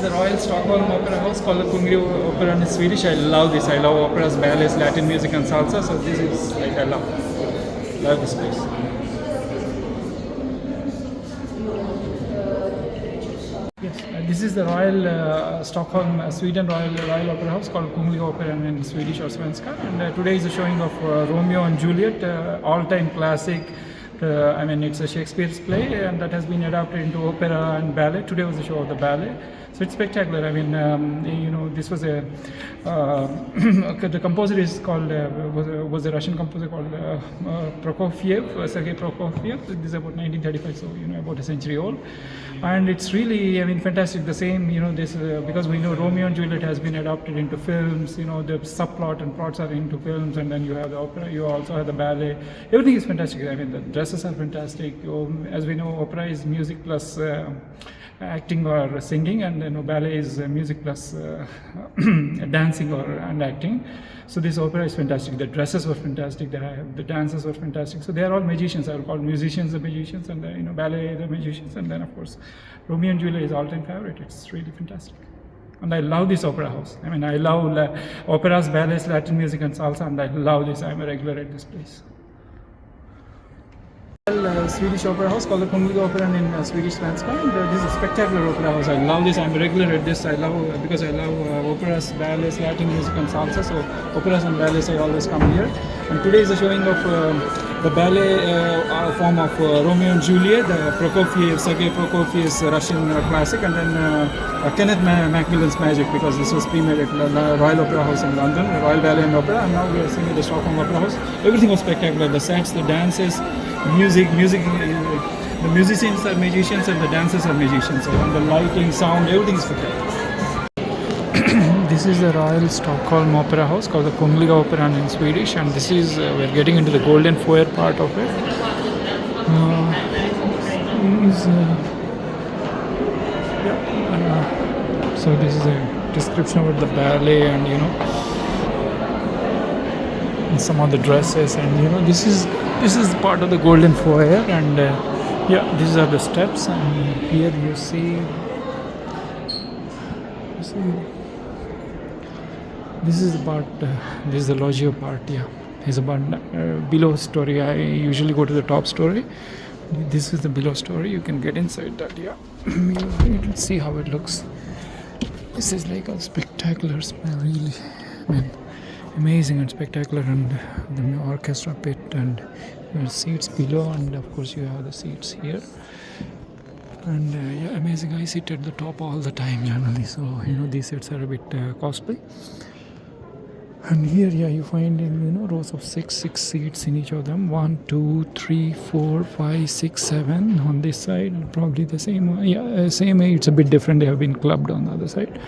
the Royal Stockholm Opera House called the Kungli Opera in Swedish. I love this. I love operas, ballets, Latin music and salsa. So this is like I love this place. Yes, this is the Royal Stockholm, Sweden Royal Opera House called Kungli Opera in Swedish or Svenska. And today is a showing of Romeo and Juliet, all-time classic. I mean, it's a Shakespeare's play, and that has been adapted into opera and ballet. Today was the show of the ballet, so it's spectacular. I mean, this was a the composer is called was a Russian composer called Prokofiev, Sergei Prokofiev. This is about 1935, so about a century old, and it's really, I mean, fantastic. The same, this because we know Romeo and Juliet has been adapted into films. The subplot and plots are into films, and then you have the opera. You also have the ballet. Everything is fantastic. I mean, the dresses are fantastic. As we know, opera is music plus acting or singing, and ballet is music plus dancing and acting. So this opera is fantastic. The dresses were fantastic. The dances were fantastic. So they are all magicians. Are called musicians, the magicians, and ballet, the magicians, and then of course Romeo and Juliet is all-time favorite. It's really fantastic. And I love this opera house. I mean, I love operas, ballets, Latin music, and salsa, and I love this. I'm a regular at this place. Swedish opera house called the Kungli Opera in Swedish Svenska, and this is a spectacular opera house. I love this. I'm a regular at this. I love because I love operas, ballets, Latin music, and salsa. So operas and ballets, I always come here. And today is a showing of the ballet form of Romeo and Juliet, Sergei Prokofiev's Russian classic, and then Kenneth Macmillan's Magic, because this was premiered at the Royal Opera House in London, the Royal Ballet and Opera, and now we are seeing at the Stockholm Opera House. Everything was spectacular. The sets, the dances, music. The musicians are magicians and the dancers are magicians. And the lighting, sound, everything is spectacular. This is the Royal Stockholm Opera House called the Kungli Opera in Swedish, and this is we're getting into the golden foyer part of it. So this is a description about the ballet, and and some of the dresses, and this is part of the golden foyer, and these are the steps, and here you see this is about this is the loggia part. It's about below story. I usually go to the top story. This is the below story. You can get inside that. You can see how it looks. This is like a spectacular smell, really. I mean, amazing and spectacular, and the orchestra pit, and your seats below, and of course you have the seats here, and amazing. I sit at the top all the time generally, so these seats are a bit costly. And here you find in rows of six seats in each of them. 1, 2, 3, 4, 5, 6, 7 on this side, and probably the same one. Same. It's a bit different. They have been clubbed on the other side.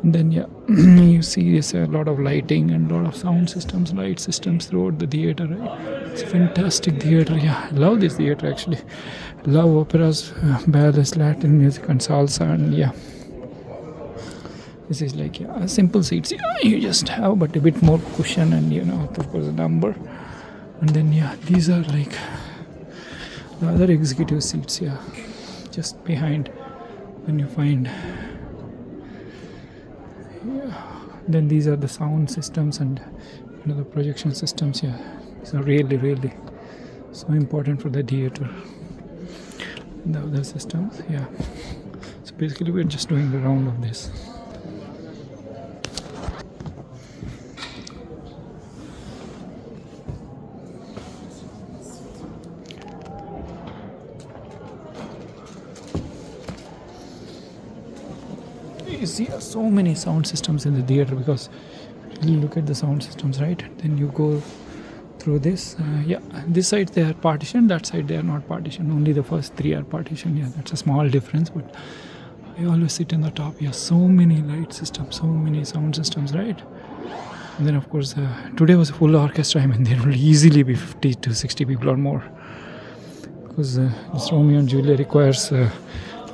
And then you see there's a lot of lighting and a lot of sound systems, light systems throughout the theater. Right? It's a fantastic theater. I love this theater actually. Love operas, ballets, Latin music, and salsa, and this is like simple seats. You just have, but a bit more cushion, and of course a number. And then these are like the other executive seats. Just behind. When you find. Then these are the sound systems and the projection systems. These are really, really so important for the theater. The other systems. So basically, we're just doing the round of this. You see so many sound systems in the theater, because you look at the sound systems, right? Then you go through this. This side they are partitioned, that side they are not partitioned. Only the first 3 are partitioned. That's a small difference, but I always sit in the top. So many light systems, so many sound systems, right? And then of course today was a full orchestra. I mean, there will easily be 50 to 60 people or more, because this Romeo and Juliet requires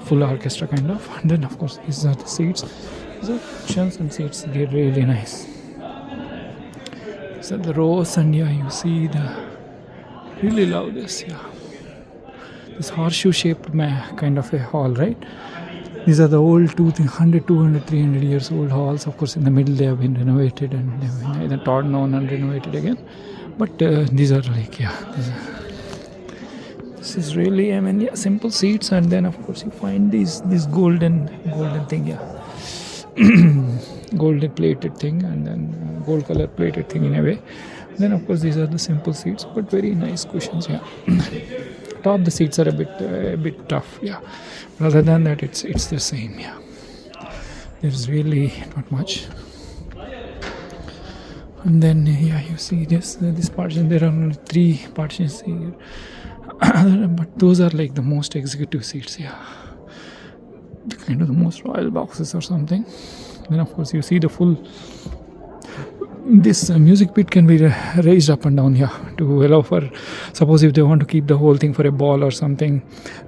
full orchestra kind of. And then of course these are the seats. These are cushions and seats. They're really nice. These are the rows, and you see really love this. This horseshoe shaped kind of a hall, right? These are the old 100, 200, 300 years old halls. Of course, in the middle they have been renovated and they have been either torn down and renovated again. But these are like, this is really, I mean, simple seats, and then of course you find this golden thing, golden plated thing, and then gold color plated thing in a way. Then of course these are the simple seats, but very nice cushions. Top the seats are a bit tough. Rather than that, it's the same. There's really not much. And then you see this partition. There are only 3 partitions here, but those are like the most executive seats. Kind of the most royal boxes or something. Then of course you see the full. This music pit can be raised up and down to allow for, suppose if they want to keep the whole thing for a ball or something.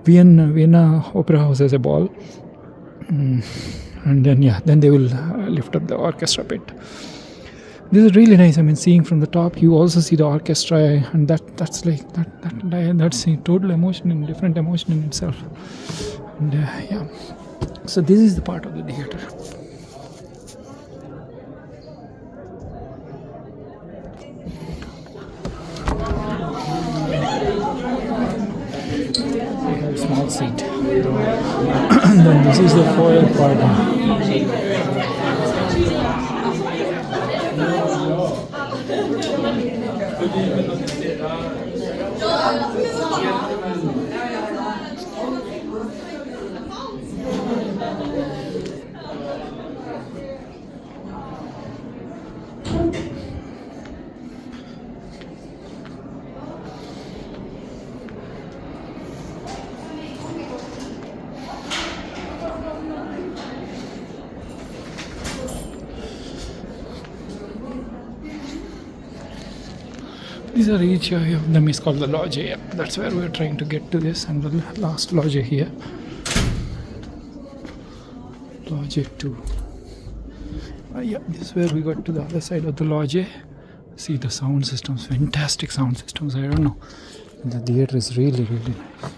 Vienna Opera House has a ball, and then they will lift up the orchestra pit. This is really nice. I mean, seeing from the top, you also see the orchestra, and that's like that's a total emotion and different emotion in itself. And so this is the part of the theater. Small seat. And then this is the foyer part. These are each of them is called the loggia. That's where we're trying to get to this, and the last loggia here. Loggia 2. This is where we got to the other side of the loggia. See the sound systems, fantastic sound systems. I don't know. The theater is really, really nice.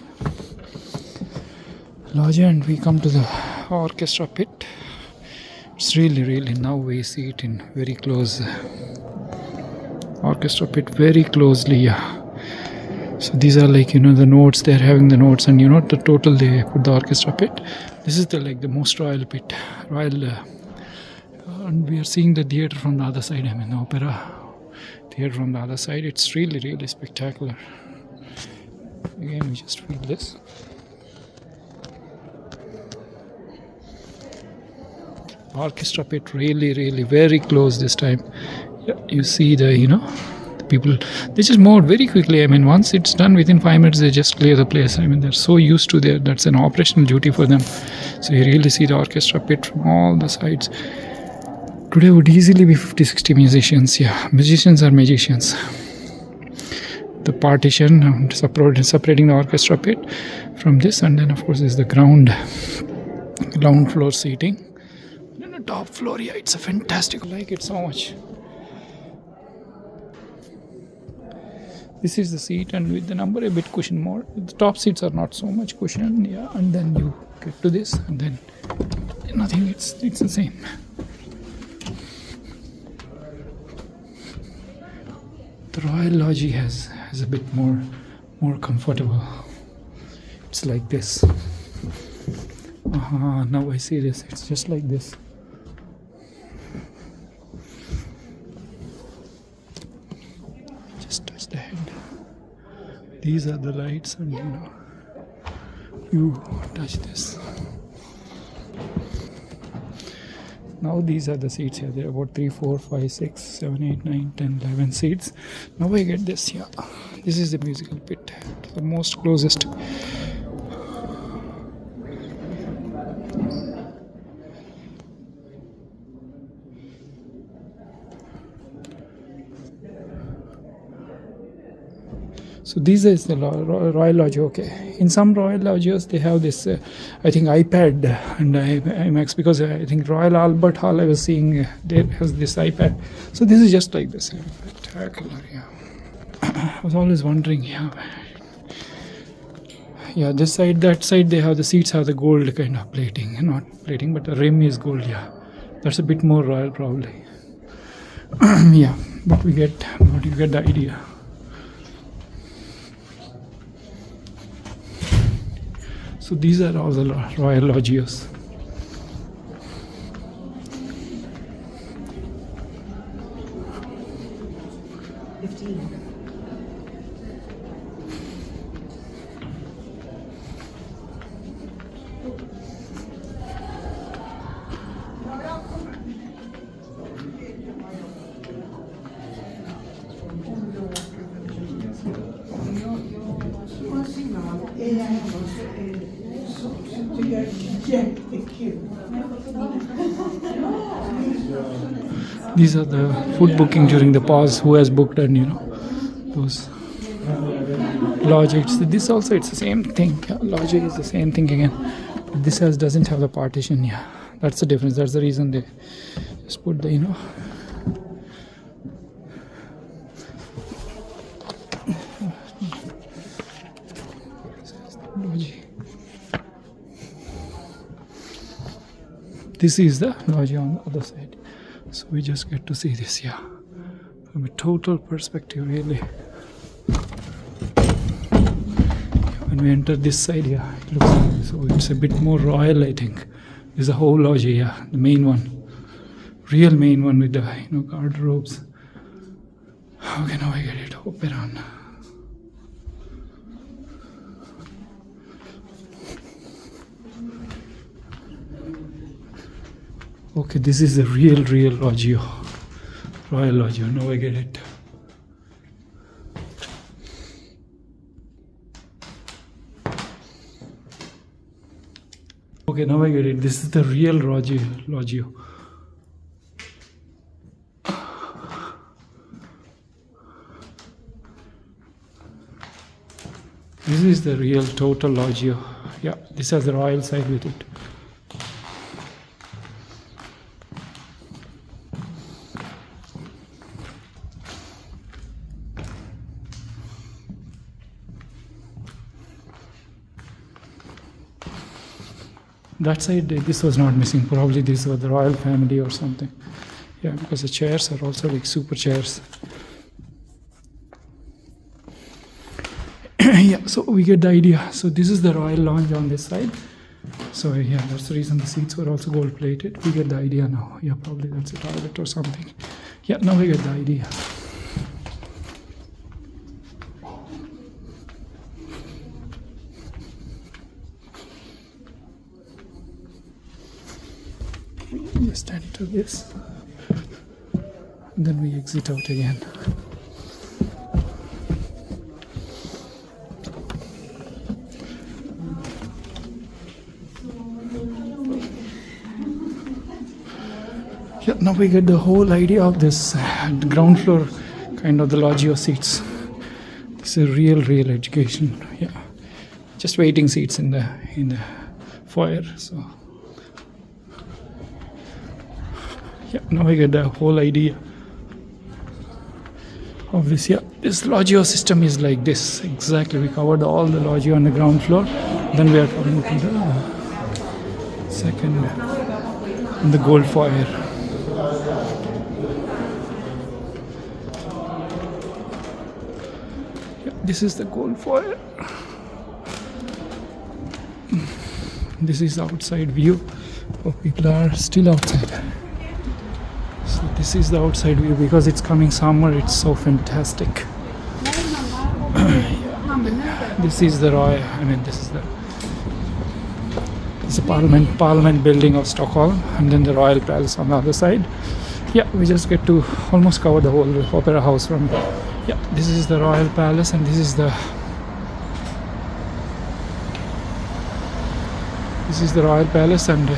Loggia, and we come to the orchestra pit. It's really, really, now we see it in very close. Orchestra pit very closely. So these are like, the notes. They're having the notes, and the total they put the orchestra pit. This is the most royal pit, and we are seeing the theater from the other side. I mean, the opera theater from the other side. It's really, really spectacular. Again, we just feel this. Orchestra pit really, really very close this time. You see the people, they just move very quickly. I mean, once it's done, within 5 minutes they just clear the place. I mean, they're so used to that's an operational duty for them. So you really see the orchestra pit from all the sides. Today would easily be 50-60 musicians. Musicians are magicians. The partition separating the orchestra pit from this, and then of course is the ground floor seating. And the top floor, it's a fantastic. I like it so much. This is the seat, and with the number a bit cushion more. The top seats are not so much cushion, and then you get to this, and then nothing. It's the same. The Royal Loggia has a bit more comfortable. It's like this. Now I see this. It's just like this. Just touch the head. These are the lights, and you touch this. Now these are the seats here. There are about 3, 4, 5, 6, 7, 8, 9, 10, 11 seats. Now I get this. This is the musical pit, the most closest. So these is the Royal Loggia. Okay, in some Royal Loggias they have this, I think iPad and IMAX, because I think Royal Albert Hall I was seeing there has this iPad. So this is just like this. Spectacular. I was always wondering. Yeah, this side, that side, they have the seats have the gold kind of plating, not plating, but the rim is gold. Yeah, that's a bit more royal probably. Yeah, but you get the idea. So these are all the royal loggios. These are the food booking during the pause, who has booked, and those lodge. This also, it's the same thing. Yeah, lodge is the same thing again. But this doesn't have the partition. Yeah, that's the difference. That's the reason they just put the lodge. This is the lodge on the other side. So we just get to see this, yeah, from a total perspective, really. When we enter this side, yeah, it looks like, so it's a bit more royal, I think. This is a whole lodge, yeah, the main one, real main one with the garderobes. Okay, now I get it. Opera. Okay, this is the real loggia, royal loggia. Now I get it. Okay, now I get it. This is the real loggia. This is the real total loggia. Yeah, this has the royal side with it. That side, this was not missing. Probably these were the royal family or something. Yeah, because the chairs are also like super chairs. Yeah, so we get the idea. So this is the royal lounge on this side. So yeah, that's the reason the seats were also gold plated. We get the idea now. Yeah, probably that's a toilet or something. Yeah, now we get the idea. Just enter this, and then we exit out again. Yeah, now we get the whole idea of this ground floor, kind of the loggia seats. This is real education. Yeah, just waiting seats in the foyer. So. Yeah, now we get the whole idea of this. Yeah, this loggia system is like this. Exactly, we covered all the loggia on the ground floor. Then we are coming to the second, the gold foyer. Yeah, this is the gold foyer. This is outside view. Oh, people are still outside. So this is the outside view. Because it's coming summer, it's so fantastic. This is the royal. This is the Parliament building of Stockholm, and then the Royal Palace on the other side. Yeah, we just get to almost cover the whole opera house from. Yeah, this is the Royal Palace, and this is the Royal Palace, and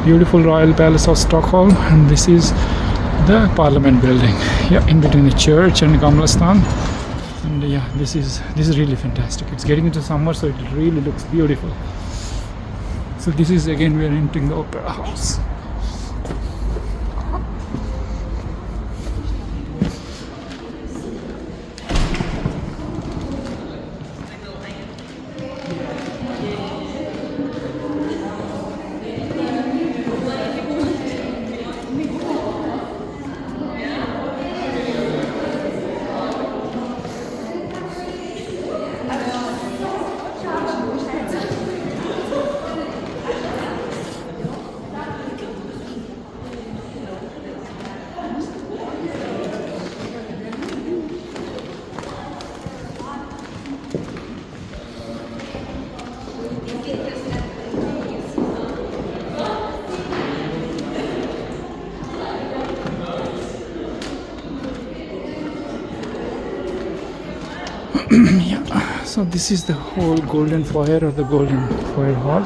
beautiful Royal Palace of Stockholm, and this is the Parliament building. Yeah, in between the church and Gamlastan. And yeah, this is really fantastic. It's getting into summer, so it really looks beautiful. So this is again, we are entering the opera house. Yeah, so this is the whole golden foyer or the golden foyer hall.